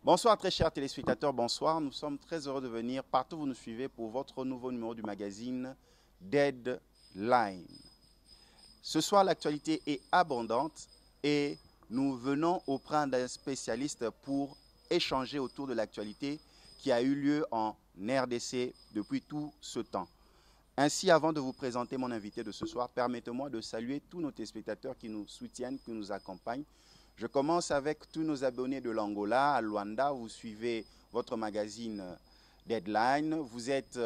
Bonsoir très chers téléspectateurs, bonsoir. Nous sommes très heureux de venir partout où vous nous suivez pour votre nouveau numéro du magazine Deadline. Ce soir, l'actualité est abondante et nous venons auprès d'un spécialiste pour échanger autour de l'actualité qui a eu lieu en RDC depuis tout ce temps. Ainsi, avant de vous présenter mon invité de ce soir, permettez-moi de saluer tous nos téléspectateurs qui nous soutiennent, qui nous accompagnent. Je commence avec tous nos abonnés de l'Angola, à Luanda. Vous suivez votre magazine Deadline. Vous êtes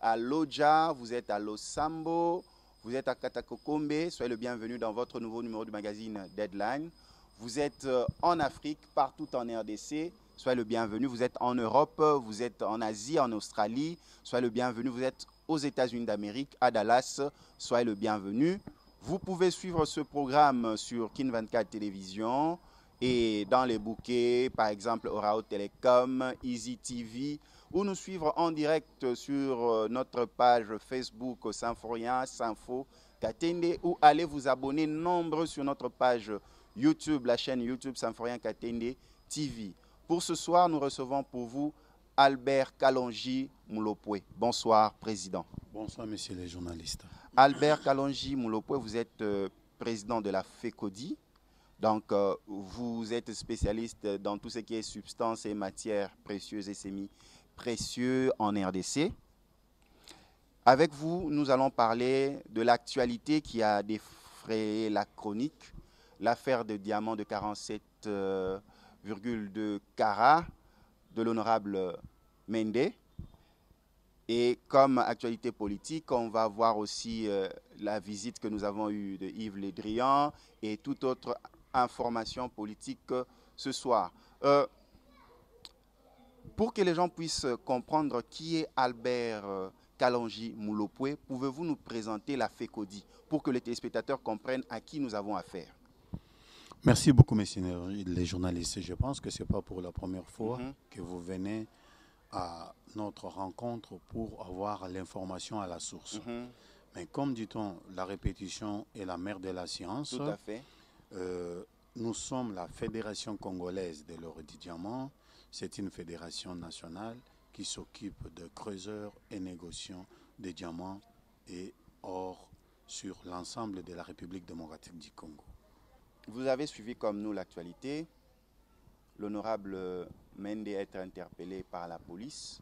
à Loja, vous êtes à Losambo, vous êtes à Katakokombe. Soyez le bienvenu dans votre nouveau numéro du magazine Deadline. Vous êtes en Afrique, partout en RDC. Soyez le bienvenu. Vous êtes en Europe, vous êtes en Asie, en Australie. Soyez le bienvenu. Vous êtes aux États-Unis d'Amérique, à Dallas. Soyez le bienvenu. Vous pouvez suivre ce programme sur Kin 24 Télévision et dans les bouquets, par exemple Orao Telecom, Easy TV, ou nous suivre en direct sur notre page Facebook Symphorien, Sympho, Katende, ou allez vous abonner nombreux sur notre page YouTube, la chaîne YouTube Symphorien Katende TV. Pour ce soir, nous recevons pour vous Albert Kalonji Moulopoué. Bonsoir, Président. Bonsoir, messieurs les journalistes. Albert Kalonji Moulopoué, vous êtes président de la FECODI. Donc, vous êtes spécialiste dans tout ce qui est substances et matières précieuses et semi-précieux en RDC. Avec vous, nous allons parler de l'actualité qui a défrayé la chronique, l'affaire de diamants de 47,2 carats de l'honorable Mende. Et comme actualité politique, on va voir aussi la visite que nous avons eue de Yves Le Drian et toute autre information politique ce soir. Pour que les gens puissent comprendre qui est Albert Kalonji Moulopoué, pouvez-vous nous présenter la FECODI pour que les téléspectateurs comprennent à qui nous avons affaire? Merci beaucoup, messieurs les journalistes. Je pense que ce n'est pas pour la première fois que vous venez à notre rencontre pour avoir l'information à la source. Mais comme dit-on, la répétition est la mère de la science. Tout à fait. Nous sommes la Fédération congolaise de l'or et du diamant. C'est une fédération nationale qui s'occupe de creuseurs et négociants de diamants et or sur l'ensemble de la République démocratique du Congo. Vous avez suivi comme nous l'actualité. L'honorable Mende est interpellé par la police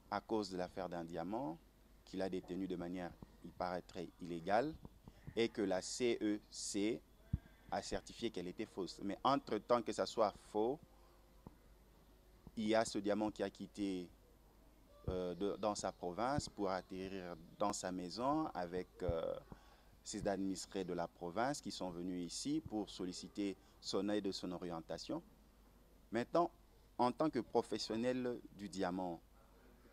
à cause de l'affaire d'un diamant qu'il a détenu de manière, il paraîtrait, illégale et que la CEC a certifié qu'elle était fausse. Mais entre-temps que ça soit faux, il y a ce diamant qui a quitté dans sa province pour atterrir dans sa maison avec ses administrés de la province qui sont venus ici pour solliciter son aide et son orientation. Maintenant, en tant que professionnel du diamant,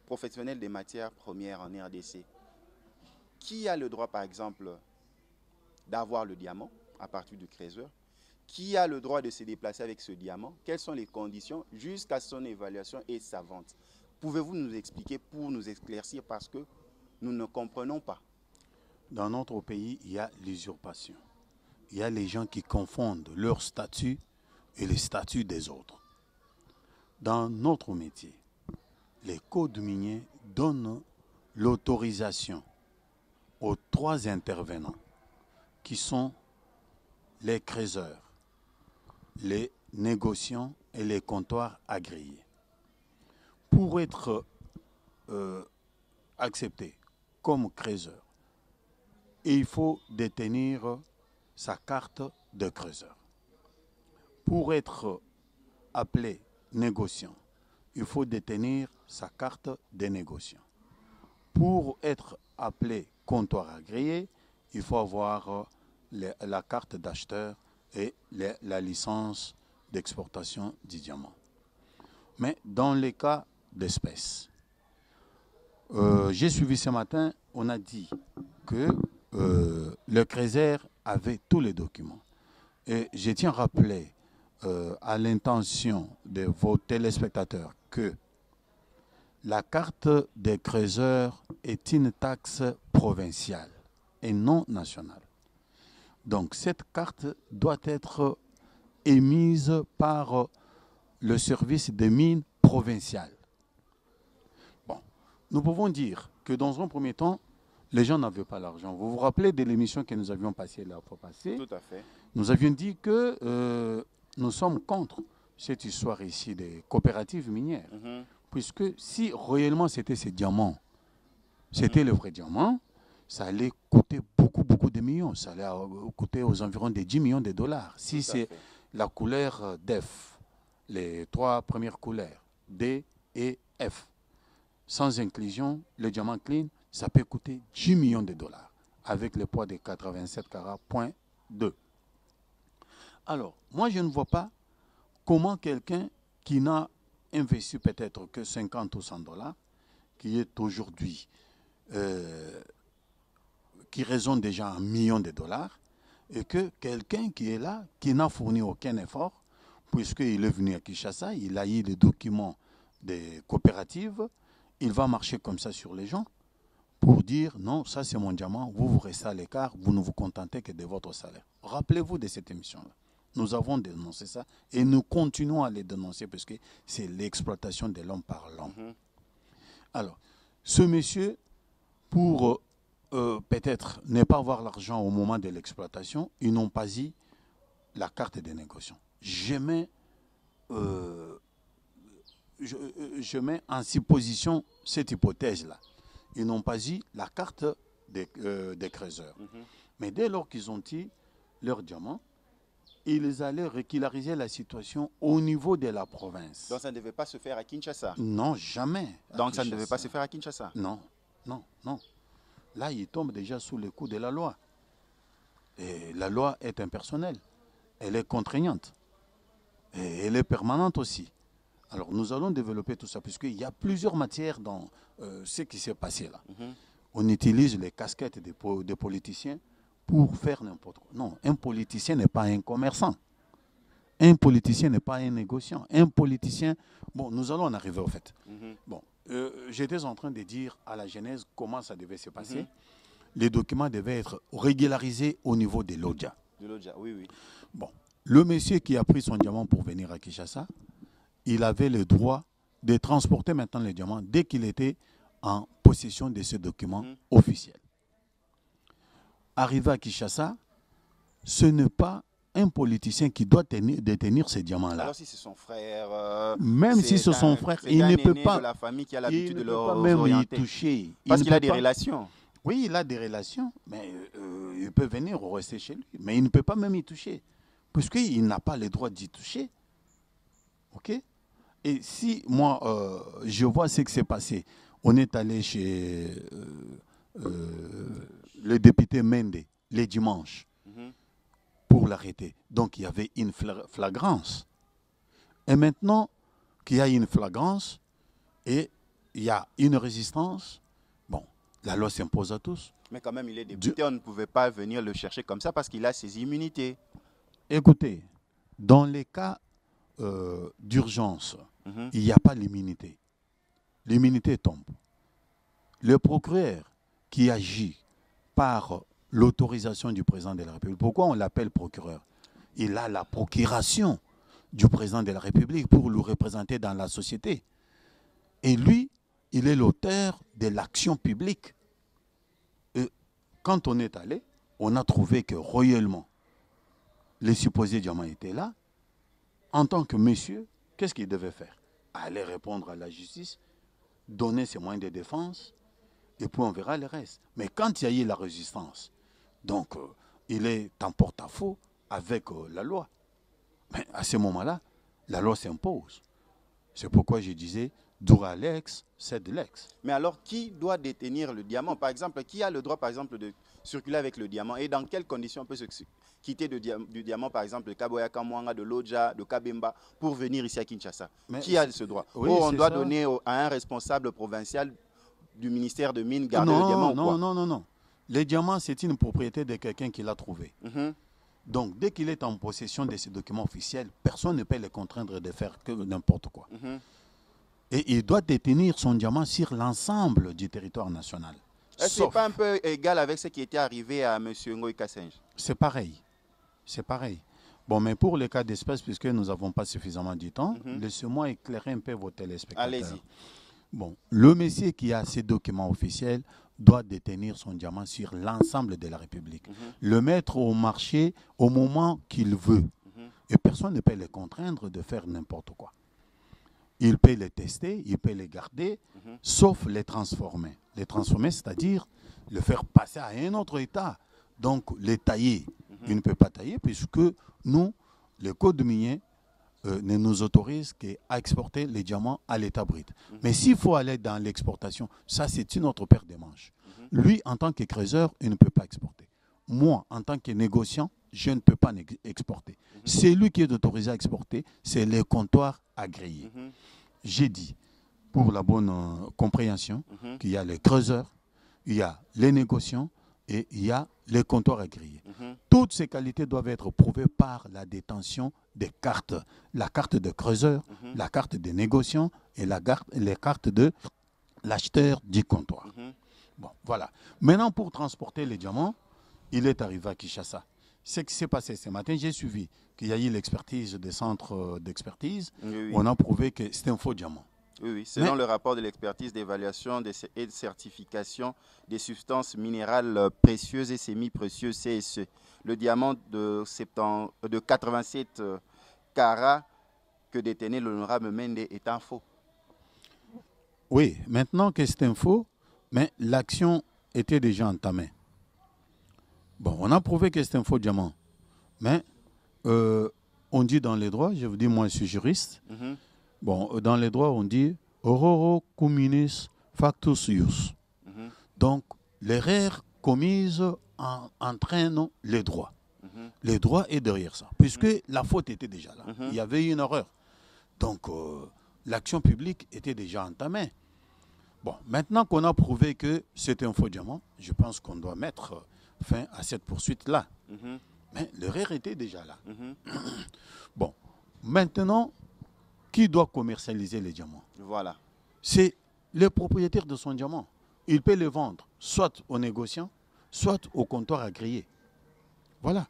professionnel des matières premières en RDC, qui a le droit, par exemple, d'avoir le diamant à partir du creuseur? Qui a le droit de se déplacer avec ce diamant? Quelles sont les conditions jusqu'à son évaluation et sa vente? Pouvez-vous nous expliquer pour nous éclaircir parce que nous ne comprenons pas? Dans notre pays, il y a l'usurpation. Il y a les gens qui confondent leur statut et le statut des autres. Dans notre métier, les codes miniers donnent l'autorisation aux 3 intervenants qui sont les creuseurs, les négociants et les comptoirs agréés. Pour être accepté comme creuseur, il faut détenir sa carte de creuseur. Pour être appelé négociant, il faut détenir sa carte de négociant. Pour être appelé comptoir agréé, il faut avoir la carte d'acheteur et la licence d'exportation du diamant. Mais dans les cas d'espèces, j'ai suivi ce matin, on a dit que le creuseur avait tous les documents. Et je tiens à rappeler à l'intention de vos téléspectateurs que la carte des creuseurs est une taxe provinciale et non nationale. Donc cette carte doit être émise par le service des mines provinciales. Bon, nous pouvons dire que dans un premier temps, les gens n'avaient pas l'argent. Vous vous rappelez de l'émission que nous avions passée la fois passée? Tout à fait. Nous avions dit que nous sommes contre cette histoire ici des coopératives minières. Puisque si réellement c'était ces diamants, c'était le vrai diamant, ça allait coûter beaucoup de millions. Ça allait coûter aux environs de 10 millions de dollars. Si c'est la couleur DEF, les 3 premières couleurs, D et F, sans inclusion, le diamant clean, ça peut coûter 10 millions de dollars avec le poids de 87 carats, point 2. Alors, moi je ne vois pas comment quelqu'un qui n'a investi peut-être que 50 ou 100 dollars, qui est aujourd'hui, qui raisonne déjà en millions de dollars, et que quelqu'un qui est là, qui n'a fourni aucun effort, puisqu'il est venu à Kinshasa, il a eu les documents des coopératives, il va marcher comme ça sur les gens pour dire non, ça c'est mon diamant, vous restez à l'écart, vous ne vous contentez que de votre salaire. Rappelez-vous de cette émission-là. Nous avons dénoncé ça et nous continuons à les dénoncer parce que c'est l'exploitation de l'homme par l'homme. Alors, ce monsieur, pour peut-être ne pas avoir l'argent au moment de l'exploitation, ils n'ont pas eu la carte de négociation. Je mets en supposition cette hypothèse-là. Ils n'ont pas eu la carte des creuseurs. Mais dès lors qu'ils ont eu leur diamant, ils allaient régulariser la situation au niveau de la province. Donc ça ne devait pas se faire à Kinshasa? Non, jamais. Donc ça ne devait pas se faire à Kinshasa? Non. Là, ils tombent déjà sous le coup de la loi. Et la loi est impersonnelle. Elle est contraignante. Et elle est permanente aussi. Alors nous allons développer tout ça, puisqu'il y a plusieurs matières dans ce qui s'est passé là. On utilise les casquettes des politiciens pour faire n'importe quoi. Non, un politicien n'est pas un commerçant. Un politicien n'est pas un négociant. Un politicien... Bon, nous allons en arriver au fait. Bon, j'étais en train de dire à la genèse comment ça devait se passer. Les documents devaient être régularisés au niveau de l'ODIA. De l'ODIA, oui. Bon, le monsieur qui a pris son diamant pour venir à Kinshasa, il avait le droit de transporter maintenant le diamant dès qu'il était en possession de ce document officiel. Arrivé à Kinshasa, ce n'est pas un politicien qui doit détenir ces diamants-là. Alors si c'est son frère... même si c'est son frère, il ne peut pas... de la famille qui a l'habitude de leur même orienter. y toucher. Parce qu'il a des relations. Oui, il a des relations, mais il peut venir ou rester chez lui. Mais il ne peut pas même y toucher, puisqu'il n'a pas le droit d'y toucher. OK? Et si moi, je vois ce qui s'est passé, on est allé chez le député Mende les dimanches pour l'arrêter. Donc il y avait une flagrance. Et maintenant qu'il y a une flagrance et il y a une résistance, bon, la loi s'impose à tous. Mais quand même, il est député, on ne pouvait pas venir le chercher comme ça parce qu'il a ses immunités. Écoutez, dans les cas d'urgence, il n'y a pas l'immunité. L'immunité tombe. Le procureur qui agit par l'autorisation du président de la République, pourquoi on l'appelle procureur? Il a la procuration du président de la République pour le représenter dans la société. Et lui, il est l'auteur de l'action publique. Et quand on est allé, on a trouvé que royalement, les supposés diamants étaient là. En tant que monsieur, qu'est-ce qu'il devait faire? Aller répondre à la justice, donner ses moyens de défense, et puis on verra le reste. Mais quand il y a eu la résistance, donc il est en porte-à-faux avec la loi. Mais à ce moment-là, la loi s'impose. C'est pourquoi je disais, dura lex, sed lex. Mais alors, qui doit détenir le diamant? Par exemple, qui a le droit, par exemple, de circuler avec le diamant? Et dans quelles conditions on peut se quitter du diamant, par exemple, de Kaboya Kamwanga, de Lodja, de Kabemba, pour venir ici à Kinshasa? Mais qui a ce droit? Oui, on doit donner à un responsable provincial du ministère de Mines garder le diamant ou quoi? Non. Le diamant, c'est une propriété de quelqu'un qui l'a trouvé. Donc, dès qu'il est en possession de ces documents officiels, personne ne peut le contraindre de faire que n'importe quoi. Et il doit détenir son diamant sur l'ensemble du territoire national. Est-ce que ce n'est pas un peu égal avec ce qui était arrivé à M. Ngoï Kassenj? C'est pareil. C'est pareil. Bon, mais pour les cas d'espèce, puisque nous n'avons pas suffisamment de temps, Mhm. laissez-moi éclairer un peu vos téléspectateurs. Allez-y. Bon, le monsieur qui a ces documents officiels doit détenir son diamant sur l'ensemble de la République. Le mettre au marché au moment qu'il veut. Et personne ne peut les contraindre de faire n'importe quoi. Il peut les tester, il peut les garder, sauf les transformer. Les transformer, c'est-à-dire le faire passer à un autre état. Donc, les tailler. Il ne peut pas tailler puisque nous, le code minier, ne nous autorise qu'à exporter les diamants à l'état brut. Mais s'il faut aller dans l'exportation, ça c'est une autre paire de manches. Lui, en tant que creuseur, il ne peut pas exporter. Moi, en tant que négociant, je ne peux pas exporter. C'est lui qui est autorisé à exporter, c'est les comptoirs agréés. J'ai dit, pour la bonne compréhension, qu'il y a les creuseurs, il y a les négociants et il y a les comptoirs agréés. Toutes ces qualités doivent être prouvées par la détention des cartes. La carte de creuseur, la carte des négociants et les cartes de l'acheteur du comptoir. Bon, voilà. Maintenant, pour transporter les diamants, il est arrivé à Kinshasa. Ce qui s'est passé ce matin, j'ai suivi qu'il y a eu l'expertise des centres d'expertise. Oui. On a prouvé que c'était un faux diamant. Oui, selon le rapport de l'expertise d'évaluation et de certification des substances minérales précieuses et semi-précieuses CSE, le diamant de 87 carats que détenait l'honorable Mende est un faux. Oui, maintenant que c'est un faux, mais l'action était déjà entamée. Bon, on a prouvé que c'est un faux diamant, mais on dit dans les droits, je vous dis, moi je suis juriste, bon, dans les droits on dit « Auroro communis factus ius ». Donc, l'erreur commise entraîne les droits. Les droits est derrière ça, puisque la faute était déjà là. Il y avait une erreur. Donc, l'action publique était déjà entamée. Bon, maintenant qu'on a prouvé que c'était un faux diamant, je pense qu'on doit mettre fin à cette poursuite-là. Mais l'erreur était déjà là. Bon, maintenant, qui doit commercialiser les diamants? Voilà. C'est le propriétaire de son diamant. Il peut le vendre soit aux négociants, soit au comptoir agréé. Voilà.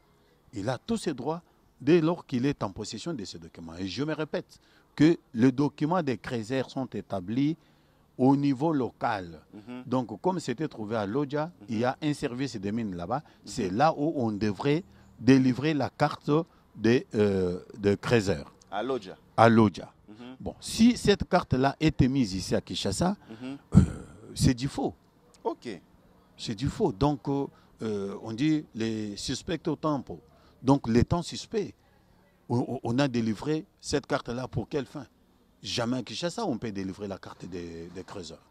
Il a tous ses droits dès lors qu'il est en possession de ces documents. Et je me répète que les documents des Crézers sont établis au niveau local. Donc, comme c'était trouvé à Lodja, il y a un service de mine là-bas. C'est là où on devrait délivrer la carte de Crézer. À Lodja. À Lodja. Bon, si cette carte-là était mise ici à Kinshasa, c'est du faux. Ok. C'est du faux. Donc, on dit les suspects au tempo. Donc, les temps suspects. On a délivré cette carte-là pour quelle fin? Jamais à Kinshasa, on peut délivrer la carte des creuseurs.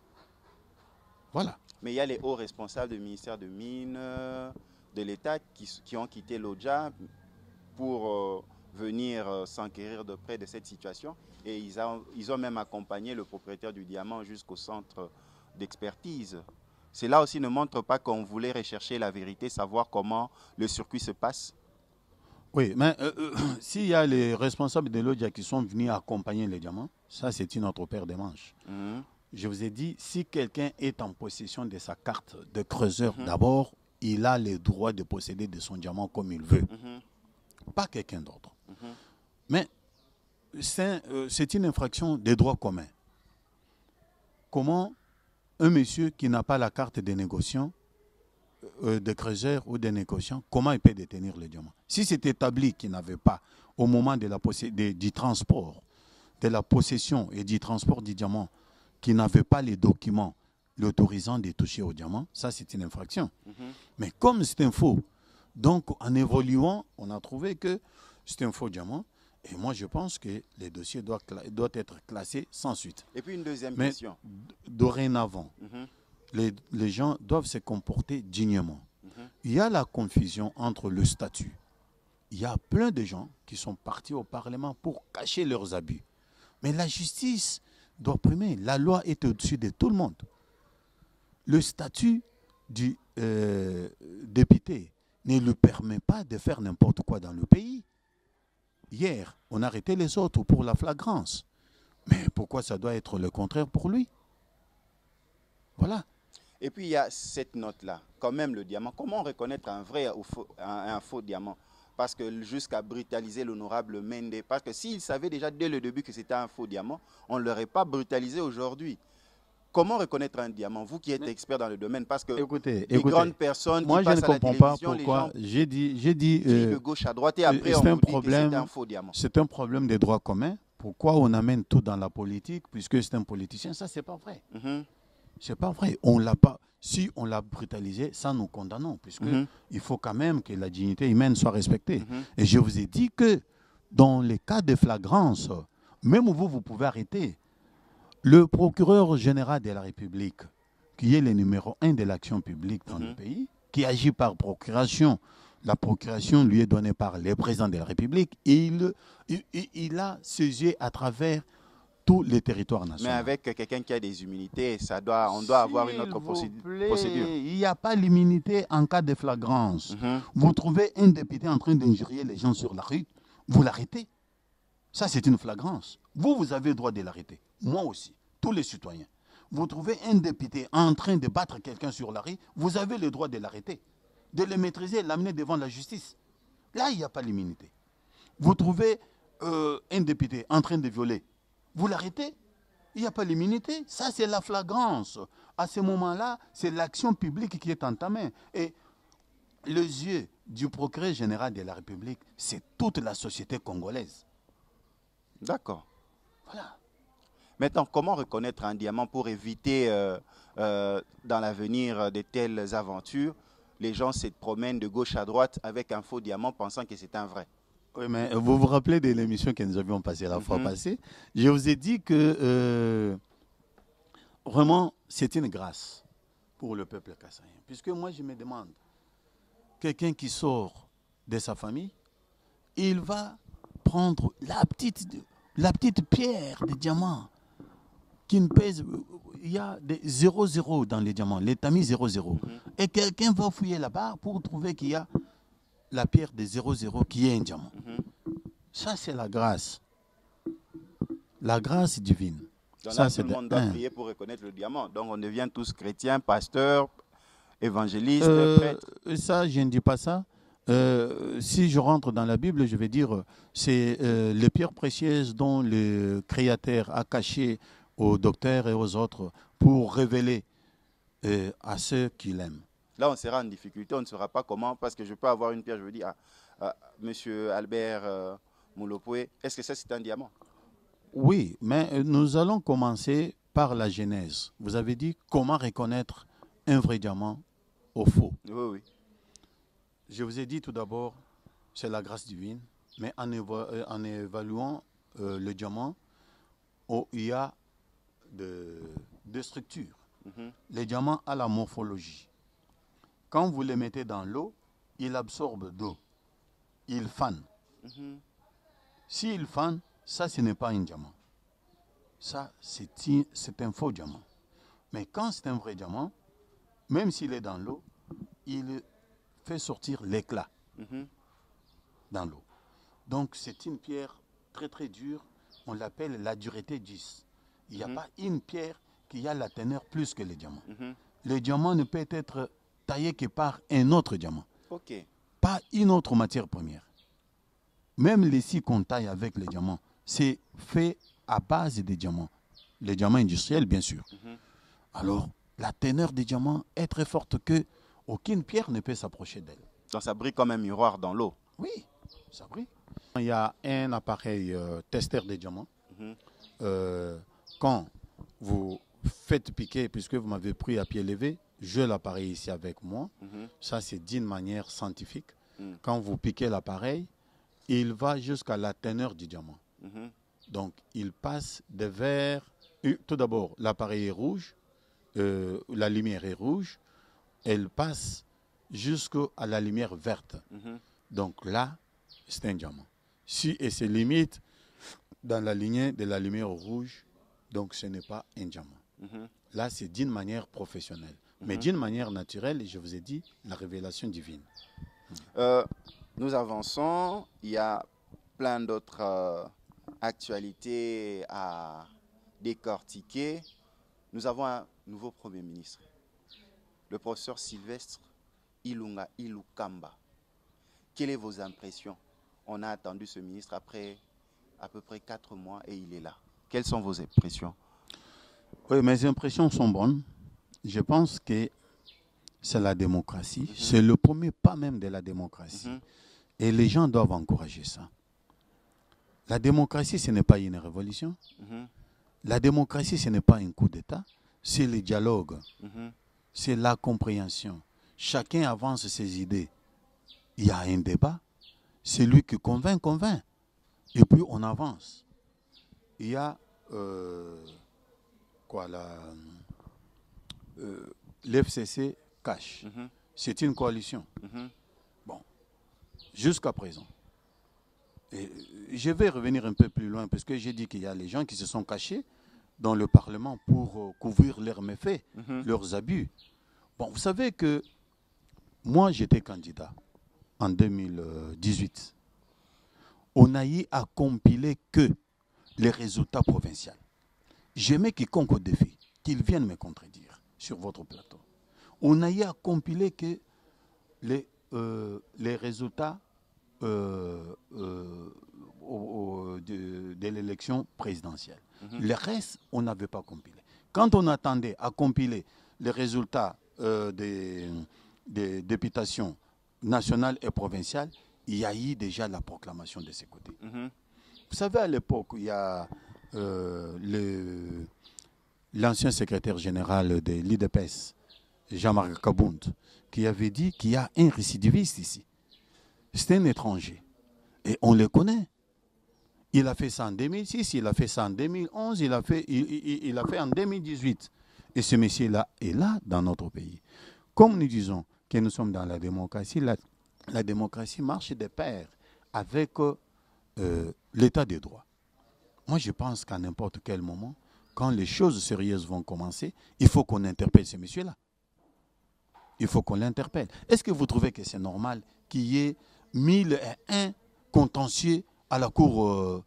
Voilà. Mais il y a les hauts responsables du ministère de Mines, de l'État, qui ont quitté l'Odja pour venir s'enquérir de près de cette situation. Et ils ont même accompagné le propriétaire du diamant jusqu'au centre d'expertise. Cela aussi ne montre pas qu'on voulait rechercher la vérité, savoir comment le circuit se passe. Oui, mais s'il y a les responsables de l'Odja qui sont venus accompagner les diamants, ça c'est une autre paire de manches. Je vous ai dit, si quelqu'un est en possession de sa carte de creuseur, d'abord, il a le droit de posséder de son diamant comme il veut. Pas quelqu'un d'autre. Mais c'est une infraction des droits communs. Comment un monsieur qui n'a pas la carte des négociants, des creuseurs ou des négociants, comment il peut détenir le diamant? Si c'est établi qu'il n'avait pas, au moment de du transport, de la possession et du transport du diamant, qu'il n'avait pas les documents l'autorisant de toucher au diamant, ça c'est une infraction. Mais comme c'est un faux, donc en évoluant, on a trouvé que c'est un faux diamant. Et moi, je pense que les dossiers doivent être classés sans suite. Et puis une deuxième Mais question. Dorénavant, les gens doivent se comporter dignement. Il y a la confusion entre le statut. Il y a plein de gens qui sont partis au Parlement pour cacher leurs abus. Mais la justice doit primer. La loi est au-dessus de tout le monde. Le statut du député ne lui permet pas de faire n'importe quoi dans le pays. Hier, on a arrêté les autres pour la flagrance. Mais pourquoi ça doit être le contraire pour lui? Voilà. Et puis il y a cette note-là, quand même le diamant. Comment reconnaître un vrai ou un faux diamant? parce que jusqu'à brutaliser l'honorable Mende. Parce que s'il savait déjà dès le début que c'était un faux diamant, on ne l'aurait pas brutalisé aujourd'hui. Comment reconnaître un diamant? Vous qui êtes expert dans le domaine, parce que Écoutez, les grandes personnes moi qui je ne passent à la comprends pas télévision, les pourquoi gens j'ai dit crient de gauche à droite et après on c'est un vous dit que c'est un problème, faux diamant. c'est un problème des droits communs. Pourquoi on amène tout dans la politique puisque c'est un politicien? Ça, c'est pas vrai. C'est pas vrai. On l'a pas. Si on l'a brutalisé, ça nous condamnons, puisque il faut quand même que la dignité humaine soit respectée. Et je vous ai dit que dans les cas de flagrance, même vous, vous pouvez arrêter. Le procureur général de la République, qui est le numéro 1 de l'action publique dans le pays, qui agit par procuration, la procuration lui est donnée par le président de la République, et il a siégé à travers tous les territoires nationaux. Mais avec quelqu'un qui a des immunités, on doit avoir une autre procédure. Il n'y a pas l'immunité en cas de flagrance. Vous trouvez un député en train d'injurier les gens sur la rue, vous l'arrêtez. Ça, c'est une flagrance. Vous avez le droit de l'arrêter. Moi aussi, tous les citoyens. Vous trouvez un député en train de battre quelqu'un sur la rue, vous avez le droit de l'arrêter, de le maîtriser, l'amener devant la justice. Là, il n'y a pas l'immunité. Vous trouvez un député en train de violer, vous l'arrêtez, il n'y a pas l'immunité. Ça, c'est la flagrance. À ce moment-là, c'est l'action publique qui est entamée. Et les yeux du procureur général de la République, c'est toute la société congolaise. D'accord. Voilà. Maintenant, comment reconnaître un diamant pour éviter dans l'avenir de telles aventures? Les gens se promènent de gauche à droite avec un faux diamant pensant que c'est un vrai. Oui, mais vous vous rappelez de l'émission que nous avions passée la fois passée? Je vous ai dit que vraiment, c'est une grâce pour le peuple kassaïen. Puisque moi, je me demande, quelqu'un qui sort de sa famille, il va prendre la petite pierre de diamant qui ne pèse... Il y a des 0,0 dans les diamants, les tamis 0,0. Et quelqu'un va fouiller là-bas pour trouver qu'il y a la pierre de 0,0 qui est un diamant. Ça, c'est la grâce. La grâce divine. Donc ça, là, tout le monde doit prier pour reconnaître le diamant. Donc on devient tous chrétiens, pasteurs, évangélistes, prêtres. Ça, je ne dis pas ça. Si je rentre dans la Bible, je vais dire c'est les pierres précieuses dont le Créateur a caché aux docteurs et aux autres pour révéler à ceux qui l'aiment. Là, on sera en difficulté, on ne saura pas comment, parce que je peux avoir une pierre, je veux dire, Monsieur Albert Moulopoué, est-ce que ça c'est un diamant? Oui, mais nous allons commencer par la genèse. Vous avez dit comment reconnaître un vrai diamant au faux. Oui, oui. Je vous ai dit tout d'abord, c'est la grâce divine, mais en évaluant le diamant, il y a deux structures. Le diamant a la morphologie. Quand vous le mettez dans l'eau, il absorbe d'eau. Il fane. S'il fane, ça, ce n'est pas un diamant. Ça, c'est un faux diamant. Mais quand c'est un vrai diamant, même s'il est dans l'eau, il fait sortir l'éclat dans l'eau. Donc, c'est une pierre très, très dure. On l'appelle la dureté 10. Il n'y a pas une pierre qui a la teneur plus que le diamant. Le diamant ne peut être taillé que par un autre diamant. Pas une autre matière première. Même les scies qu'on taille avec les diamants, c'est fait à base des diamants. Les diamants industriels, bien sûr. Alors, la teneur des diamants est très forte que aucune pierre ne peut s'approcher d'elle. Donc, ça brille comme un miroir dans l'eau. Oui, ça brille. Il y a un appareil testeur des diamants. Quand vous faites piquer, puisque vous m'avez pris à pied levé, j'ai l'appareil ici avec moi. Ça, c'est d'une manière scientifique. Quand vous piquez l'appareil, il va jusqu'à la teneur du diamant. Donc, il passe de vert. Tout d'abord, l'appareil est rouge, la lumière est rouge. Elle passe jusqu'à la lumière verte. Donc là, c'est un diamant. Si elle se limite dans la lignée de la lumière rouge, donc ce n'est pas un diamant. Là, c'est d'une manière professionnelle. Mais d'une manière naturelle, je vous ai dit, la révélation divine. Nous avançons. Il y a plein d'autres actualités à décortiquer. Nous avons un nouveau Premier ministre, le professeur Sylvestre Ilunga Ilukamba, Quelles sont vos impressions? On a attendu ce ministre après à peu près 4 mois et il est là. Quelles sont vos impressions? Oui, mes impressions sont bonnes. Je pense que c'est la démocratie. C'est le premier pas même de la démocratie. Et les gens doivent encourager ça. La démocratie, ce n'est pas une révolution. La démocratie, ce n'est pas un coup d'État. C'est le dialogue. C'est la compréhension. Chacun avance ses idées. Il y a un débat. Celui qui convainc, convainc. Et puis on avance. Il y a l'FCC cache. C'est une coalition. Bon, jusqu'à présent. Et je vais revenir un peu plus loin parce que j'ai dit qu'il y a les gens qui se sont cachés dans le Parlement pour couvrir leurs méfaits, leurs abus. Bon, vous savez que moi, j'étais candidat en 2018. On a eu à compiler que les résultats provinciaux. J'aimais quiconque au défi, qu'il vienne me contredire sur votre plateau. On a eu à compiler que les résultats de l'élection présidentielle. Le reste, on n'avait pas compilé. Quand on attendait à compiler les résultats des députations nationales et provinciales, il y a eu déjà la proclamation de ces côtés. Vous savez, à l'époque, il y a l'ancien secrétaire général de l'IDPS, Jean-Marc Kabound, qui avait dit qu'il y a un récidiviste ici. C'est un étranger. Et on le connaît. Il a fait ça en 2006, il a fait ça en 2011, il a fait en 2018. Et ce monsieur-là est là dans notre pays. Comme nous disons que nous sommes dans la démocratie, la démocratie marche de pair avec l'état des droits. Moi, je pense qu'à n'importe quel moment, quand les choses sérieuses vont commencer, il faut qu'on interpelle ce monsieur-là. Il faut qu'on l'interpelle. Est-ce que vous trouvez que c'est normal qu'il y ait 1001 contentieux à la Cour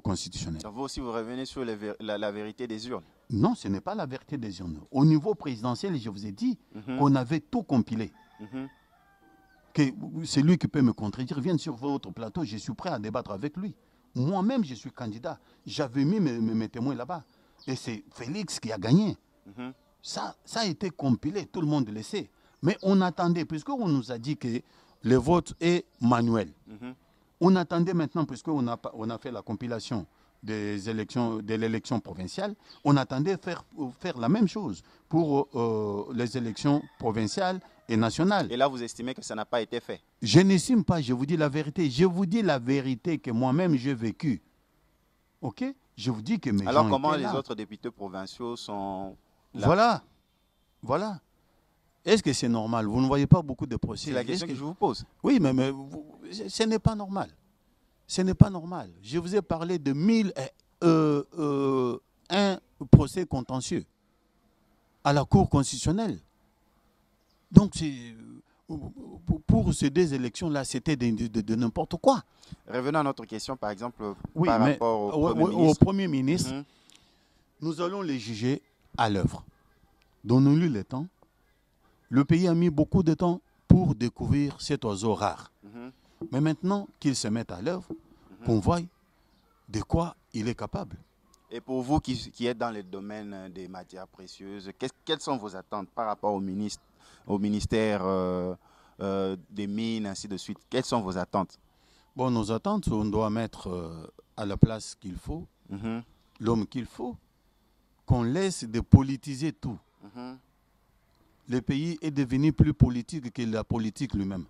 constitutionnelle? Vous aussi, vous revenez sur la vérité des urnes. Non, ce n'est pas la vérité des urnes. Au niveau présidentiel, je vous ai dit qu'on avait tout compilé. Que celui qui peut me contredire vienne sur votre plateau, je suis prêt à débattre avec lui. Moi-même, je suis candidat. J'avais mis mes témoins là-bas. Et c'est Félix qui a gagné. Ça a été compilé, tout le monde le sait. Mais on attendait, puisqu'on nous a dit que le vote est manuel. On attendait maintenant, puisqu'on a fait la compilation de l'élection provinciale, on attendait faire la même chose pour les élections provinciales et nationales. Et là, vous estimez que ça n'a pas été fait? Je n'estime pas, je vous dis la vérité. Je vous dis la vérité que moi-même j'ai vécue. OK? Je vous dis que mes Alors gens comment étaient les là. autres députés provinciaux sont là? Voilà. Est-ce que c'est normal? Vous ne voyez pas beaucoup de procès? C'est la question que je vous pose. Oui, mais ce n'est pas normal. Ce n'est pas normal. Je vous ai parlé de 1001 procès contentieux à la Cour constitutionnelle. Donc, pour ces deux élections-là, c'était de n'importe quoi. Revenons à notre question, par exemple, Oui, par mais rapport au Premier ministre. Au Premier ministre, nous allons les juger à l'œuvre. Donnons-lui le temps. Le pays a mis beaucoup de temps pour découvrir cet oiseau rare. Mais maintenant qu'il se mette à l'œuvre, qu'on voie de quoi il est capable. Et pour vous qui êtes dans le domaine des matières précieuses, quelles sont vos attentes par rapport au ministère des Mines, ainsi de suite? Quelles sont vos attentes? Bon, nos attentes, on doit mettre à la place qu'il faut, l'homme qu'il faut, qu'on laisse de politiser tout. Le pays est devenu plus politique que la politique lui-même.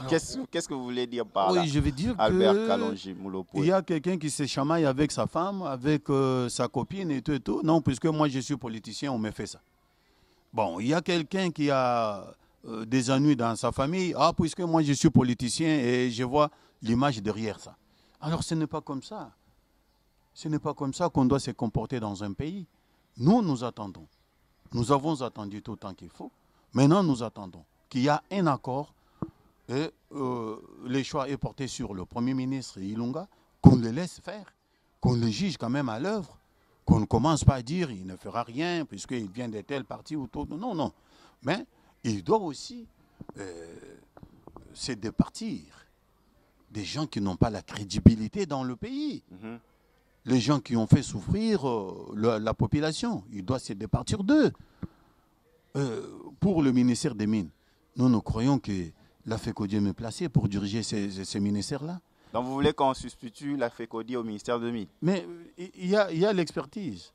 Qu'est-ce que vous voulez dire par là? Oui, je veux dire Albert Kalonji Moulopoye. Il y a quelqu'un qui se chamaille avec sa femme, avec sa copine et tout et tout. Non, puisque moi je suis politicien, on me fait ça. Bon, il y a quelqu'un qui a des ennuis dans sa famille. Ah, puisque moi je suis politicien et je vois l'image derrière ça. Alors ce n'est pas comme ça. Ce n'est pas comme ça qu'on doit se comporter dans un pays. Nous attendons. Nous avons attendu tout le temps qu'il faut. Maintenant, nous attendons qu'il y ait un accord et le choix est porté sur le Premier ministre Ilunga, qu'on le laisse faire, qu'on le juge quand même à l'œuvre, qu'on ne commence pas à dire il ne fera rien puisqu'il vient de tel parti ou tout. Non, non. Mais il doit aussi c'est de partir. Des gens qui n'ont pas la crédibilité dans le pays. Les gens qui ont fait souffrir la population. Il doit se départir d'eux. Pour le ministère des Mines, nous croyons que la FECODI est mieux placée pour diriger ces ministères-là. Donc vous voulez qu'on substitue la FECODI au ministère de Mines? Mais il y a l'expertise.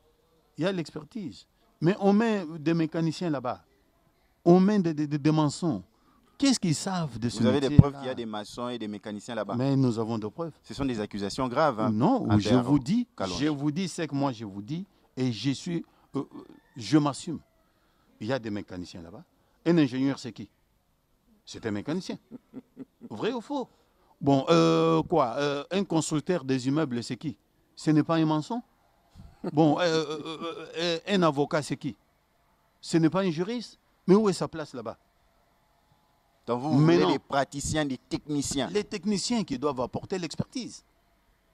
Il y a l'expertise. Mais on met des mécaniciens là-bas. On met des maçons. Qu'est-ce qu'ils savent de ce métier-là? Vous avez des preuves qu'il y a des maçons et des mécaniciens là-bas? Mais nous avons des preuves. Ce sont des accusations graves. Hein, non, je vous dis ce que moi je vous dis et je m'assume. Il y a des mécaniciens là-bas. Un ingénieur, c'est qui? C'est un mécanicien. Vrai ou faux? Bon, un constructeur des immeubles, c'est qui? Ce n'est pas un maçon? Bon, un avocat, c'est qui? Ce n'est pas un juriste? Mais où est sa place là-bas? Donc vous voulez des praticiens, des techniciens? Les techniciens qui doivent apporter l'expertise.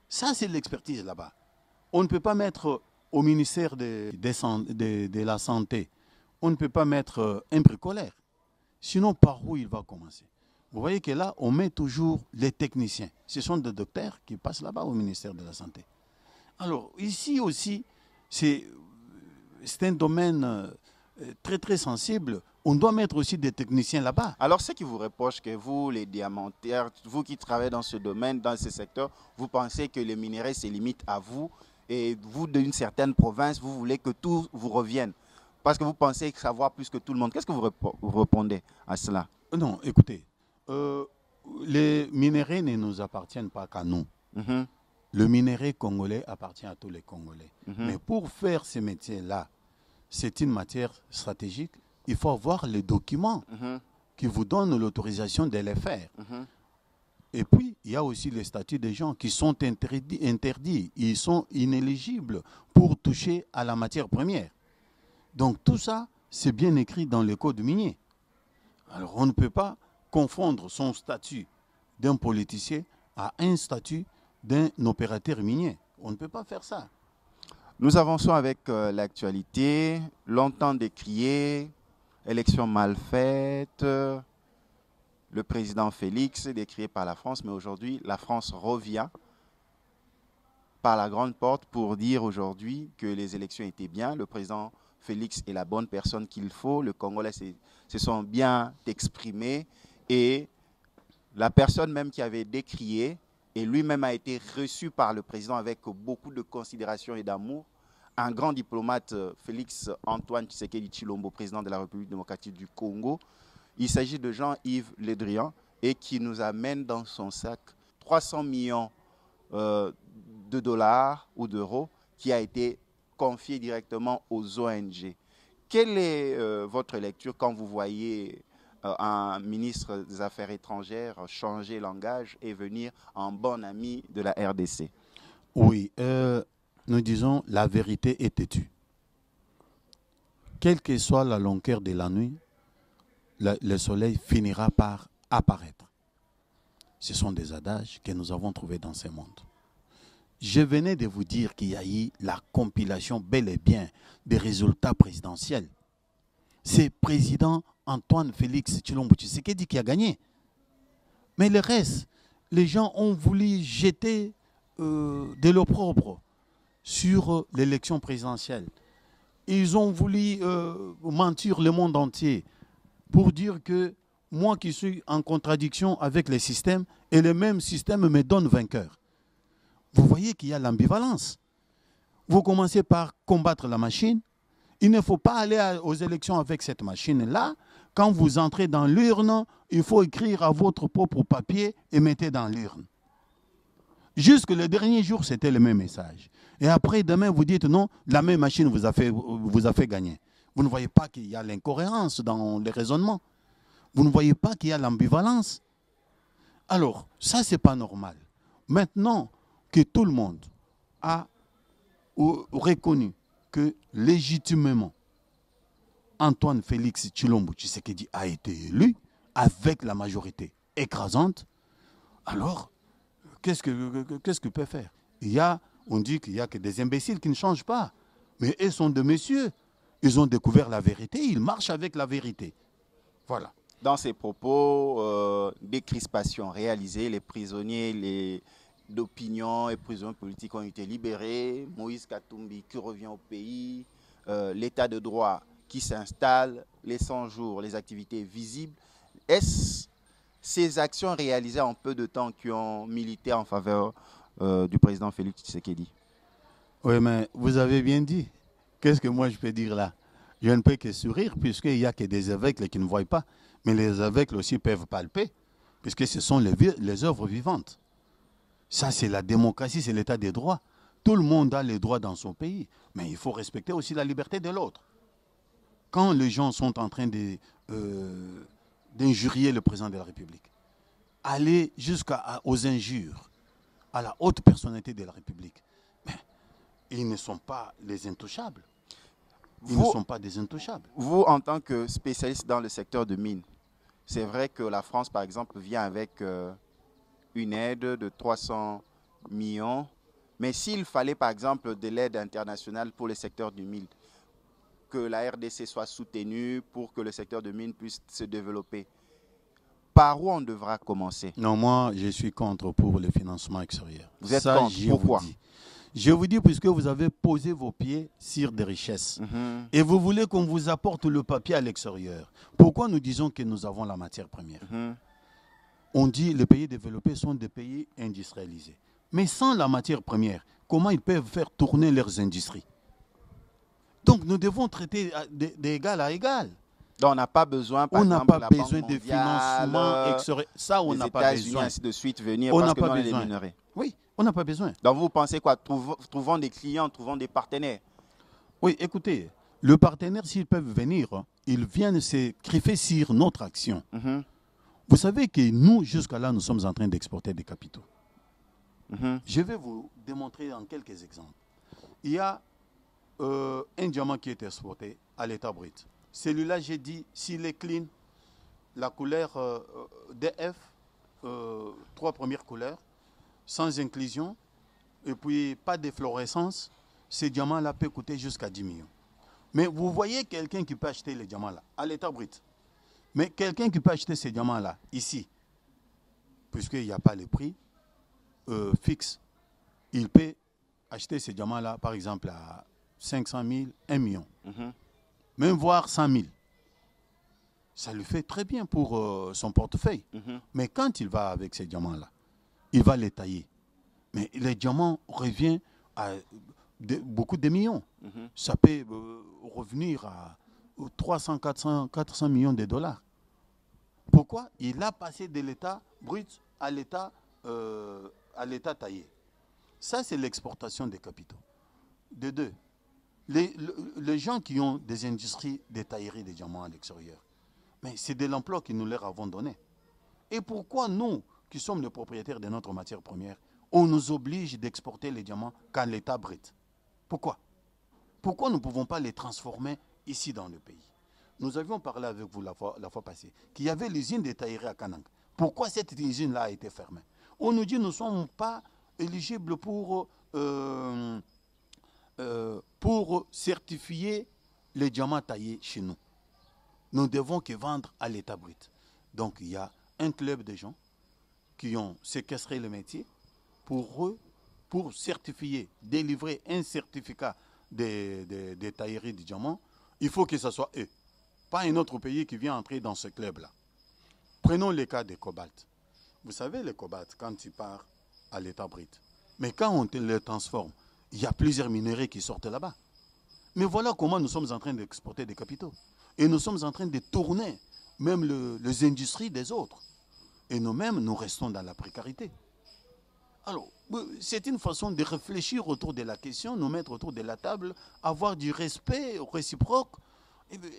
Ça, c'est l'expertise là-bas. On ne peut pas mettre au ministère de la Santé, on ne peut pas mettre un bricolaire. Sinon, par où il va commencer? Vous voyez que là, on met toujours les techniciens. Ce sont des docteurs qui passent là-bas au ministère de la Santé. Alors, ici aussi, c'est un domaine très, très sensible. On doit mettre aussi des techniciens là-bas. Alors, ceux qui vous reprochent que vous, les diamantaires, vous qui travaillez dans ce domaine, dans ce secteur, vous pensez que le minerai se limite à vous et vous, d'une certaine province, vous voulez que tout vous revienne parce que vous pensez savoir plus que tout le monde. Qu'est-ce que vous répondez à cela? Non, écoutez, les minerais ne nous appartiennent pas qu'à nous. Le minerai congolais appartient à tous les Congolais. Mais pour faire ce métier-là, c'est une matière stratégique. Il faut avoir les documents qui vous donnent l'autorisation de les faire. Et puis, il y a aussi les statuts des gens qui sont interdits. Ils sont inéligibles pour toucher à la matière première. Donc tout ça, c'est bien écrit dans le code minier. Alors on ne peut pas confondre son statut d'un politicien à un statut d'un opérateur minier. On ne peut pas faire ça. Nous avançons avec l'actualité. Longtemps décriée, élection mal faite, le président Félix décrié par la France, mais aujourd'hui, la France revient par la grande porte pour dire aujourd'hui que les élections étaient bien. Le président Félix est la bonne personne qu'il faut. Le Congolais se sont bien exprimés et la personne même qui avait décrié et lui-même a été reçu par le président avec beaucoup de considération et d'amour. Un grand diplomate, Félix Antoine Tshisekedi Tshilombo, président de la République démocratique du Congo. Il s'agit de Jean-Yves Le Drian et qui nous amène dans son sac 300 millions de dollars ou d'euros qui a été confié directement aux ONG. Quelle est votre lecture quand vous voyez un ministre des Affaires étrangères changer langage et venir en bon ami de la RDC? Oui, nous disons la vérité est têtue. Quelle que soit la longueur de la nuit, le soleil finira par apparaître. Ce sont des adages que nous avons trouvés dans ce monde. Je venais de vous dire qu'il y a eu la compilation bel et bien des résultats présidentiels. C'est président Antoine Félix Tshilombo Tshisekedi qui a gagné. Mais le reste, les gens ont voulu jeter de l'opprobre sur l'élection présidentielle. Ils ont voulu mentir le monde entier pour dire que moi qui suis en contradiction avec les systèmes et le même système me donne vainqueur. Vous voyez qu'il y a l'ambivalence. Vous commencez par combattre la machine. Il ne faut pas aller aux élections avec cette machine-là. Quand vous entrez dans l'urne, il faut écrire à votre propre papier et mettez dans l'urne. Jusque le dernier jour, c'était le même message. Et après, demain, vous dites non, la même machine vous a fait gagner. Vous ne voyez pas qu'il y a l'incohérence dans les raisonnements. Vous ne voyez pas qu'il y a l'ambivalence. Alors, ça, ce n'est pas normal. Maintenant que tout le monde a reconnu que légitimement, Antoine Félix Tshilombo Tshisekedi a été élu avec la majorité écrasante, alors, qu'est-ce qu'il peut faire? On dit qu'il n'y a que des imbéciles qui ne changent pas. Mais ils sont des messieurs. Ils ont découvert la vérité, ils marchent avec la vérité. Voilà. Dans ses propos, des crispations réalisées, les prisonniers d'opinion et prisonniers politiques ont été libérés, Moïse Katumbi qui revient au pays, l'état de droit qui s'installe, les 100 jours, les activités visibles. Est-ce ces actions réalisées en peu de temps qui ont milité en faveur du président Félix Tshisekedi? Oui, mais vous avez bien dit. Qu'est-ce que moi je peux dire là? Je ne peux que sourire, puisqu'il n'y a que des aveugles qui ne voient pas. Mais les aveugles aussi peuvent palper, puisque ce sont les œuvres vivantes. Ça, c'est la démocratie, c'est l'état des droits. Tout le monde a les droits dans son pays, mais il faut respecter aussi la liberté de l'autre. Quand les gens sont en train d'injurier le président de la République, aller jusqu'aux injures à la haute personnalité de la République, mais ils ne sont pas les intouchables. Ils ne sont pas des intouchables. Vous, en tant que spécialiste dans le secteur de mines, c'est vrai que la France, par exemple, vient avec une aide de 300 millions. Mais s'il fallait, par exemple, de l'aide internationale pour le secteur du mine, que la RDC soit soutenue pour que le secteur de mine puisse se développer, par où on devra commencer? Non, moi, je suis contre pour le financement extérieur. Vous êtes contre? Pourquoi? Je vous dis, puisque vous avez posé vos pieds sur des richesses. Et vous voulez qu'on vous apporte le papier à l'extérieur. Pourquoi nous disons que nous avons la matière première? On dit que les pays développés sont des pays industrialisés. Mais sans la matière première, comment ils peuvent faire tourner leurs industries? Donc nous devons traiter d'égal à égal. Donc on n'a pas besoin, par exemple, on n'a pas besoin de financement extérieur. Ça, on n'a pas besoin. Ainsi de suite venir parce que nous, on est des minerais. Oui, on n'a pas besoin. Donc vous pensez quoi? Trouvons des clients, trouvons des partenaires. Oui, écoutez, le partenaire, s'ils peuvent venir, ils viennent se greffer sur notre action. Vous savez que nous, jusqu'à là, nous sommes en train d'exporter des capitaux. Je vais vous démontrer en quelques exemples. Il y a un diamant qui est exporté à l'état brut. Celui-là, j'ai dit, s'il est clean, la couleur DF, 3 premières couleurs, sans inclusion, et puis pas d'efflorescence, ce diamant-là peut coûter jusqu'à 10 millions. Mais vous voyez quelqu'un qui peut acheter les diamants-là, à l'état brut. Mais quelqu'un qui peut acheter ces diamants-là, ici, puisqu'il n'y a pas le prix fixe, il peut acheter ces diamants-là, par exemple, à 500 000, 1 million. Même voire 100 000. Ça lui fait très bien pour son portefeuille. Mais quand il va avec ces diamants-là, il va les tailler. Mais les diamants reviennent à beaucoup de millions. Ça peut revenir à 300, 400 millions de dollars. Pourquoi? Il a passé de l'état brut à l'état taillé. Ça, c'est l'exportation des capitaux. De deux, les gens qui ont des industries de taillerie de diamants à l'extérieur, mais c'est de l'emploi que nous leur avons donné. Et pourquoi nous, qui sommes les propriétaires de notre matière première, on nous oblige d'exporter les diamants qu'à l'état brut? Pourquoi? Pourquoi nous ne pouvons pas les transformer ici dans le pays? Nous avions parlé avec vous la fois passée qu'il y avait l'usine de taillerie à Kanang. Pourquoi cette usine-là a été fermée? On nous dit que nous ne sommes pas éligibles pour certifier les diamants taillés chez nous. Nous devons que vendre à l'état brut. Donc il y a un club de gens qui ont séquestré le métier pour certifier, délivrer un certificat de taillerie de diamants. Il faut que ce soit eux, pas un autre pays qui vient entrer dans ce club-là. Prenons le cas des cobalt. Vous savez, le cobalt, quand il part à l'état brut, mais quand on le transforme, il y a plusieurs minerais qui sortent là-bas. Mais voilà comment nous sommes en train d'exporter des capitaux. Et nous sommes en train de tourner même les industries des autres. Et nous-mêmes, nous restons dans la précarité. Alors, c'est une façon de réfléchir autour de la question, nous mettre autour de la table, avoir du respect réciproque,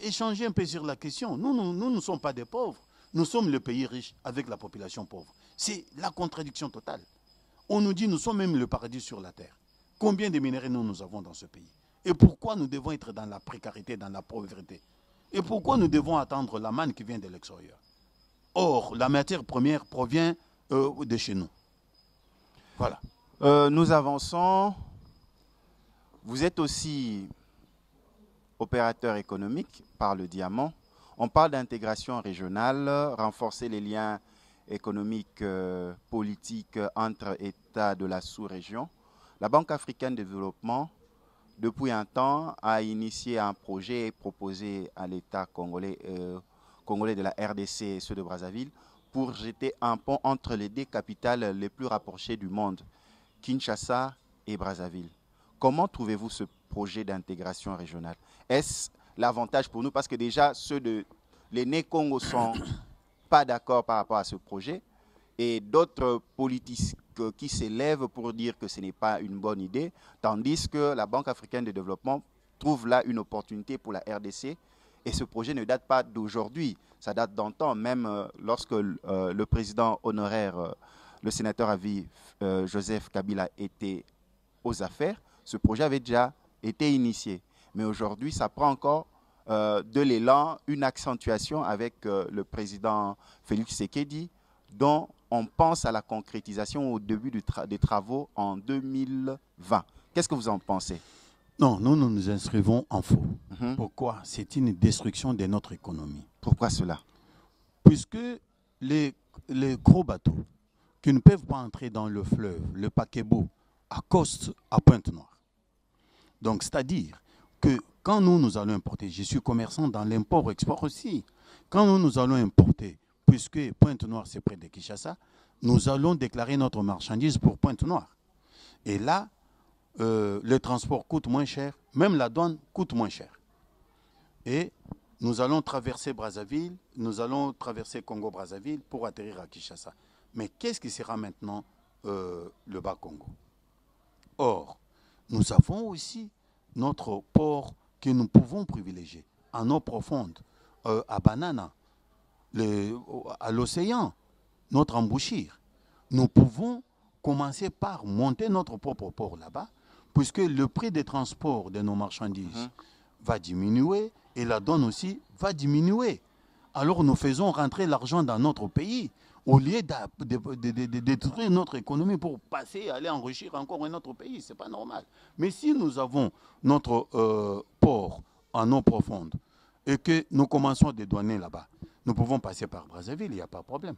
échanger un peu sur la question. Nous ne sommes pas des pauvres. Nous sommes le pays riche avec la population pauvre. C'est la contradiction totale. On nous dit que nous sommes même le paradis sur la terre. Combien de minéraux nous avons dans ce pays? Et pourquoi nous devons être dans la précarité, dans la pauvreté? Et pourquoi nous devons attendre la manne qui vient de l'extérieur? Or, la matière première provient de chez nous. Voilà. Nous avançons. Vous êtes aussi opérateur économique par le diamant. On parle d'intégration régionale, renforcer les liens économiques, politiques entre États de la sous-région. La Banque africaine de développement, depuis un temps, a initié un projet et proposé à l'État congolais, congolais de la RDC et ceux de Brazzaville pour jeter un pont entre les deux capitales les plus rapprochées du monde, Kinshasa et Brazzaville. Comment trouvez-vous ce projet d'intégration régionale? Est-ce l'avantage pour nous? Parce que déjà, les Né-Congo sont pas d'accord par rapport à ce projet et d'autres politiques qui s'élèvent pour dire que ce n'est pas une bonne idée, tandis que la Banque africaine de développement trouve là une opportunité pour la RDC. Et ce projet ne date pas d'aujourd'hui, ça date d'antan, même lorsque le président honoraire, le sénateur à vie, Joseph Kabila, était aux affaires, ce projet avait déjà été initié. Mais aujourd'hui, ça prend encore de l'élan, une accentuation avec le président Félix Tshisekedi, dont on pense à la concrétisation au début des travaux en 2020. Qu'est-ce que vous en pensez? Non, nous nous inscrivons en faux. Pourquoi? C'est une destruction de notre économie. Pourquoi cela? Puisque les gros bateaux qui ne peuvent pas entrer dans le fleuve, le paquebot, accostent à Pointe-Noire. Donc, c'est-à-dire que quand nous allons importer, je suis commerçant dans l'import-export aussi, quand nous allons importer, puisque Pointe-Noire c'est près de Kinshasa, nous allons déclarer notre marchandise pour Pointe-Noire. Et là, le transport coûte moins cher, même la douane coûte moins cher. Et nous allons traverser Brazzaville, nous allons traverser Congo-Brazzaville pour atterrir à Kinshasa. Mais qu'est-ce qui sera maintenant le Bas-Congo? Or, nous avons aussi notre port que nous pouvons privilégier en eau profonde, à Banana, à l'océan, notre embouchure. Nous pouvons commencer par monter notre propre port là-bas, puisque le prix des transports de nos marchandises va diminuer et la donne aussi va diminuer. Alors nous faisons rentrer l'argent dans notre pays au lieu de détruire notre économie pour passer, aller enrichir encore un autre pays. Ce n'est pas normal. Mais si nous avons notre port en eau profonde et que nous commençons à dédouaner là-bas, nous pouvons passer par Brazzaville, il n'y a pas de problème.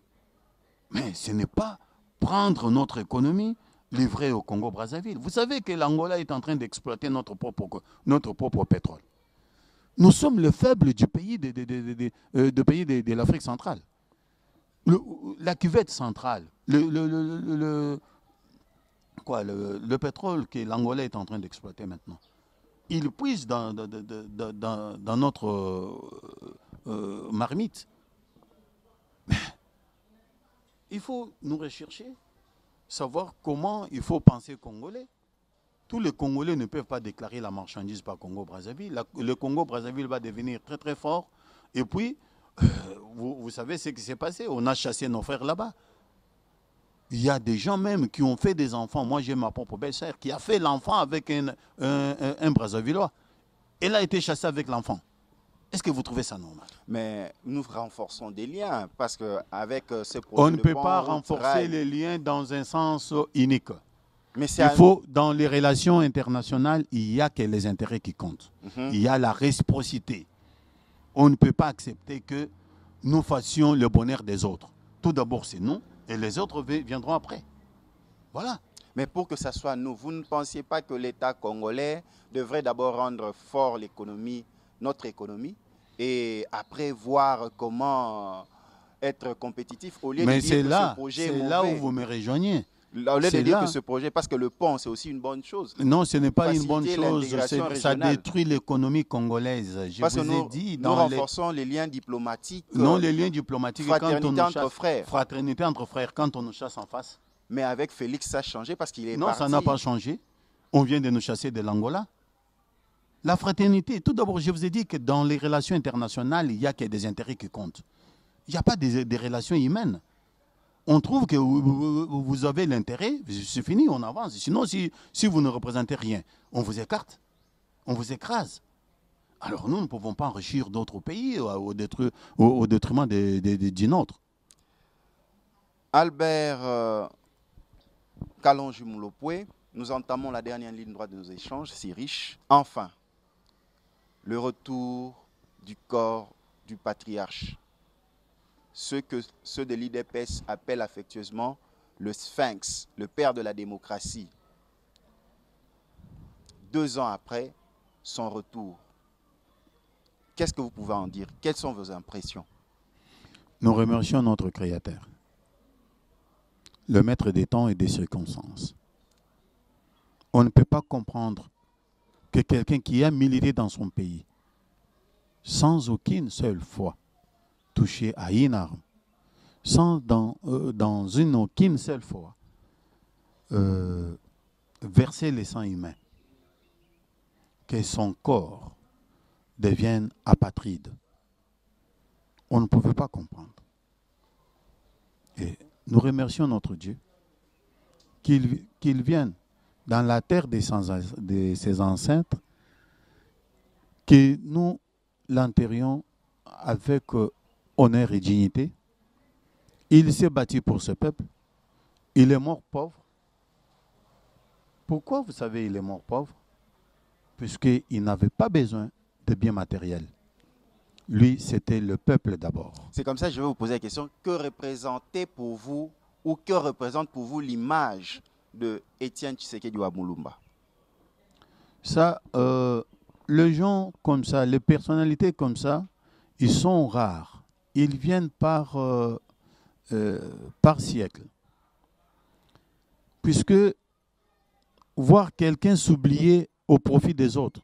Mais ce n'est pas prendre notre économie livrée au Congo-Brazzaville. Vous savez que l'Angola est en train d'exploiter notre propre pétrole. Nous sommes le faible du pays de l'Afrique centrale. La cuvette centrale, le pétrole que l'Angola est en train d'exploiter maintenant, il puise dans notre marmite. Il faut nous rechercher, savoir comment il faut penser congolais. Tous les Congolais ne peuvent pas déclarer la marchandise par Congo-Brazzaville. Le Congo-Brazzaville va devenir très très fort. Et puis, vous savez ce qui s'est passé. On a chassé nos frères là-bas. Il y a des gens même qui ont fait des enfants. Moi, j'ai ma propre belle-sœur qui a fait l'enfant avec un Brazzavillois. Elle a été chassée avec l'enfant. Est-ce que vous trouvez ça normal? Mais nous renforçons des liens parce qu'avec ce projet on ne peut pas renforcer les liens dans un sens unique. Mais il faut, dans les relations internationales, il n'y a que les intérêts qui comptent. Il y a la réciprocité. On ne peut pas accepter que nous fassions le bonheur des autres. Tout d'abord, c'est nous, et les autres viendront après. Voilà. Mais pour que ça soit nous, vous ne pensiez pas que l'État congolais devrait d'abord rendre fort l'économie, notre économie, et après voir comment être compétitif au lieu de dire que ce projet est mauvais. C'est là où vous me rejoignez. Au lieu de dire que ce projet, parce que le pont, c'est aussi une bonne chose. Non, ce n'est pas une bonne chose. Ça détruit l'économie congolaise. Parce que nous renforçons les liens diplomatiques. Non, les liens diplomatiques. Fraternité entre frères. Fraternité entre frères, quand on nous chasse en face. Mais avec Félix, ça a changé parce qu'il est parti. Non, ça n'a pas changé. On vient de nous chasser de l'Angola. La fraternité, tout d'abord, je vous ai dit que dans les relations internationales, il n'y a que des intérêts qui comptent. Il n'y a pas des relations humaines. On trouve que vous avez l'intérêt, c'est fini, on avance. Sinon, si vous ne représentez rien, on vous écarte, on vous écrase. Alors nous ne pouvons pas enrichir d'autres pays au détriment du nôtre. Albert Kalonji-Moulopoué, nous entamons la dernière ligne droite de nos échanges, si riche. Enfin, le retour du corps du patriarche, ceux que ceux de l'IDPS appellent affectueusement le Sphinx, le père de la démocratie. 2 ans après son retour, qu'est-ce que vous pouvez en dire? Quelles sont vos impressions? Nous remercions notre Créateur, le maître des temps et des circonstances. On ne peut pas comprendre que quelqu'un qui a milité dans son pays, sans aucune seule fois touché à une arme, sans dans une aucune seule fois verser le sang humain, que son corps devienne apatride. On ne pouvait pas comprendre. Et nous remercions notre Dieu qu'il vienne dans la terre de ses ancêtres, que nous l'enterrions avec honneur et dignité. Il s'est battu pour ce peuple. Il est mort pauvre. Pourquoi, vous savez, il est mort pauvre? Puisqu'il n'avait pas besoin de biens matériels. Lui, c'était le peuple d'abord. C'est comme ça que je vais vous poser la question. Que représentait pour vous, ou que représente pour vous l'image de Étienne Tshisekedi Moulumba? Ça, les gens comme ça, les personnalités comme ça, ils sont rares. Ils viennent par siècle. Puisque voir quelqu'un s'oublier au profit des autres,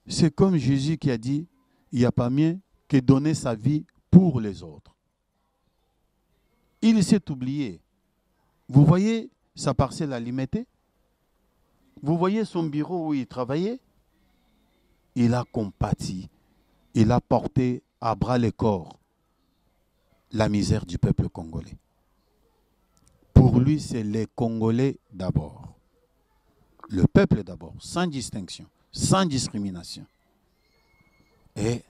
c'est comme Jésus qui a dit, il n'y a pas mieux que donner sa vie pour les autres. Il s'est oublié. Vous voyez sa parcelle à limiter? Vous voyez son bureau où il travaillait? Il a compati. Il a porté à bras le corps la misère du peuple congolais. Pour lui, c'est les Congolais d'abord. Le peuple d'abord, sans distinction, sans discrimination. Et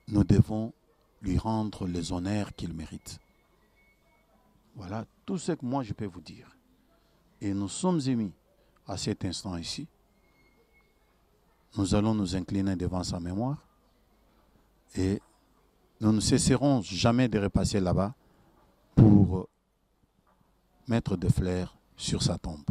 nous devons lui rendre les honneurs qu'il mérite. Voilà tout ce que moi je peux vous dire. Et nous sommes émis à cet instant ici. Nous allons nous incliner devant sa mémoire et nous ne cesserons jamais de repasser là-bas pour mettre des fleurs sur sa tombe.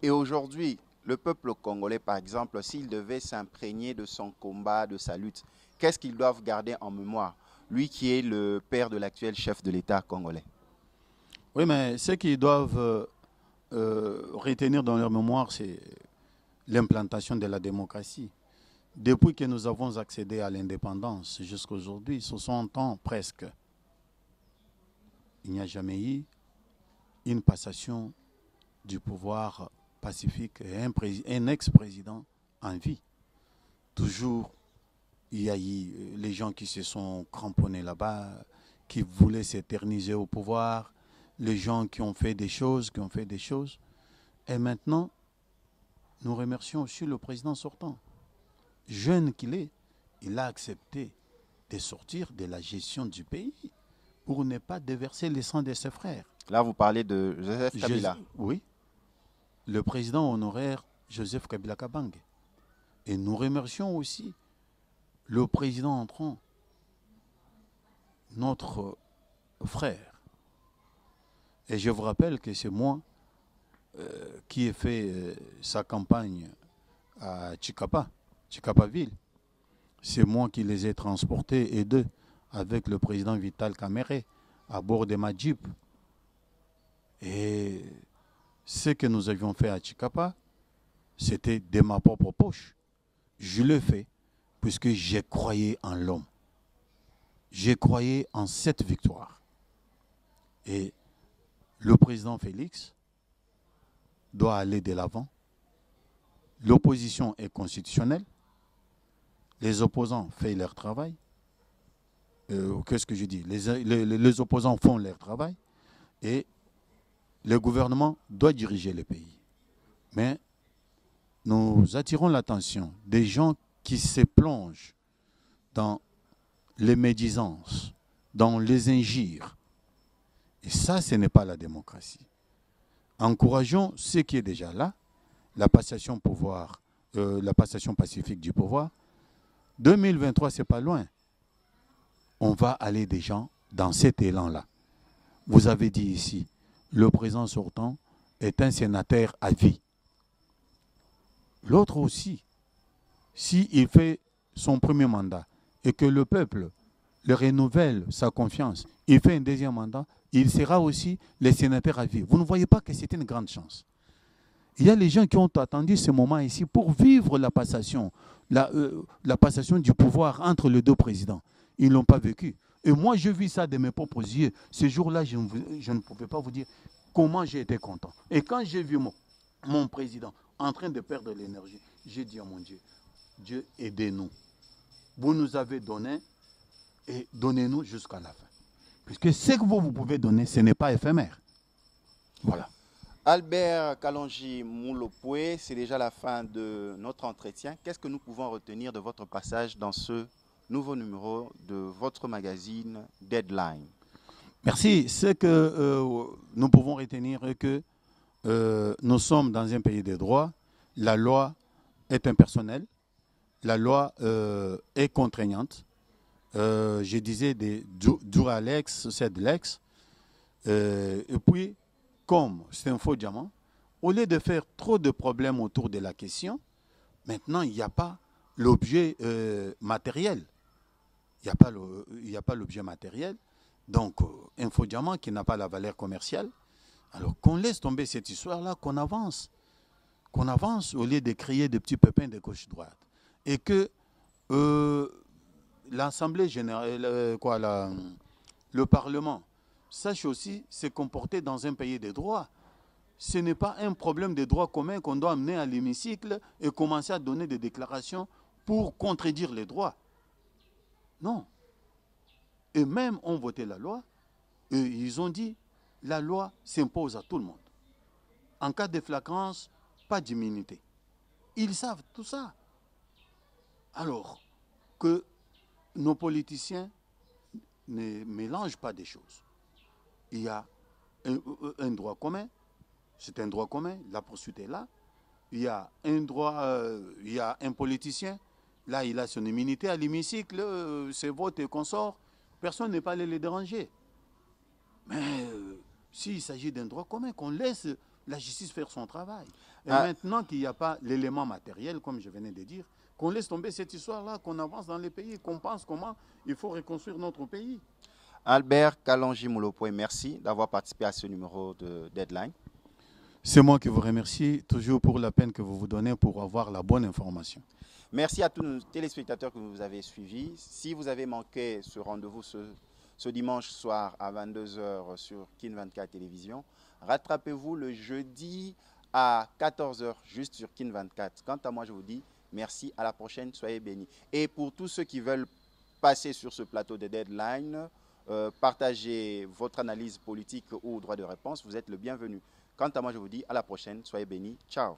Et aujourd'hui, le peuple congolais, par exemple, s'il devait s'imprégner de son combat, de sa lutte, qu'est-ce qu'ils doivent garder en mémoire? Lui qui est le père de l'actuel chef de l'État congolais. Oui, mais ce qu'ils doivent retenir dans leur mémoire, c'est l'implantation de la démocratie. Depuis que nous avons accédé à l'indépendance jusqu'à aujourd'hui, 60 ans presque, il n'y a jamais eu une passation du pouvoir pacifique et un ex-président en vie. Toujours, il y a eu les gens qui se sont cramponnés là-bas, qui voulaient s'éterniser au pouvoir, les gens qui ont fait des choses, Et maintenant, nous remercions aussi le président sortant. Jeune qu'il est, il a accepté de sortir de la gestion du pays pour ne pas déverser le sang de ses frères. Là, vous parlez de Joseph Kabila. Oui, le président honoraire Joseph Kabila Kabange. Et nous remercions aussi le président entrant, notre frère. Et je vous rappelle que c'est moi qui ai fait sa campagne à Chikapaville. C'est moi qui les ai transportés et deux avec le président Vital Kamerhe à bord de ma Jeep. Et ce que nous avions fait à Chikapa, c'était de ma propre poche. Je l'ai fait puisque j'ai croyé en l'homme. J'ai croyé en cette victoire. Et le président Félix doit aller de l'avant. L'opposition est constitutionnelle. Les opposants font leur travail. Qu'est-ce que je dis? Les opposants font leur travail. Et le gouvernement doit diriger le pays. Mais nous attirons l'attention des gens qui se plongent dans les médisances, dans les injures. Et ça, ce n'est pas la démocratie. Encourageons ce qui est déjà là, la passation pacifique du pouvoir, 2023, c'est pas loin. On va aller des gens dans cet élan-là. Vous avez dit ici, le président sortant est un sénateur à vie. L'autre aussi, s'il fait son premier mandat et que le peuple le renouvelle sa confiance, il fait un deuxième mandat, il sera aussi le sénateur à vie. Vous ne voyez pas que c'est une grande chance. Il y a les gens qui ont attendu ce moment ici pour vivre la passation du pouvoir entre les deux présidents. Ils ne l'ont pas vécu. Et moi, je vis ça de mes propres yeux. Ce jour-là, je ne pouvais pas vous dire comment j'ai été content. Et quand j'ai vu mon président en train de perdre l'énergie, j'ai dit à mon Dieu, Dieu, aidez-nous. Vous nous avez donné et donnez-nous jusqu'à la fin. Puisque ce que vous pouvez donner, ce n'est pas éphémère. Voilà. Albert Kalonji Moulopoué, c'est déjà la fin de notre entretien. Qu'est-ce que nous pouvons retenir de votre passage dans ce nouveau numéro de votre magazine Deadline? Merci. Ce que nous pouvons retenir est que nous sommes dans un pays de droit. La loi est impersonnelle. La loi est contraignante. Je disais dura lex, sed lex. Et puis, comme c'est un faux diamant, au lieu de faire trop de problèmes autour de la question, maintenant, il n'y a pas l'objet matériel. Il n'y a pas l'objet matériel. Donc, un faux diamant qui n'a pas la valeur commerciale. Alors, qu'on laisse tomber cette histoire-là, qu'on avance. Qu'on avance au lieu de créer des petits pépins de gauche-droite. Et que l'Assemblée générale, le Parlement, sache aussi se comporter dans un pays de droit. Ce n'est pas un problème de droit commun qu'on doit amener à l'hémicycle et commencer à donner des déclarations pour contredire les droits. Non. Et même ont voté la loi, et ils ont dit la loi s'impose à tout le monde. En cas de flagrance, pas d'immunité. Ils savent tout ça. Alors que nos politiciens ne mélangent pas des choses. Il y a un droit commun, c'est un droit commun, la poursuite est là. Il y a un droit, il y a un politicien, là il a son immunité à l'hémicycle, ses votes et consorts, personne n'est pas allé les déranger. Mais s'il s'agit d'un droit commun, qu'on laisse la justice faire son travail. Et maintenant qu'il n'y a pas l'élément matériel, comme je venais de dire, qu'on laisse tomber cette histoire-là, qu'on avance dans les pays, qu'on pense comment il faut reconstruire notre pays. Albert Kalonji Moulopoué, merci d'avoir participé à ce numéro de Deadline. C'est moi qui vous remercie toujours pour la peine que vous vous donnez pour avoir la bonne information. Merci à tous nos téléspectateurs que vous avez suivis. Si vous avez manqué ce rendez-vous ce dimanche soir à 22 h sur Kin 24 Télévision, rattrapez-vous le jeudi à 14 h juste sur Kin 24. Quant à moi, je vous dis merci, à la prochaine, soyez bénis. Et pour tous ceux qui veulent passer sur ce plateau de Deadline, partagez votre analyse politique ou droit de réponse, vous êtes le bienvenu. Quant à moi, je vous dis à la prochaine, soyez bénis, ciao.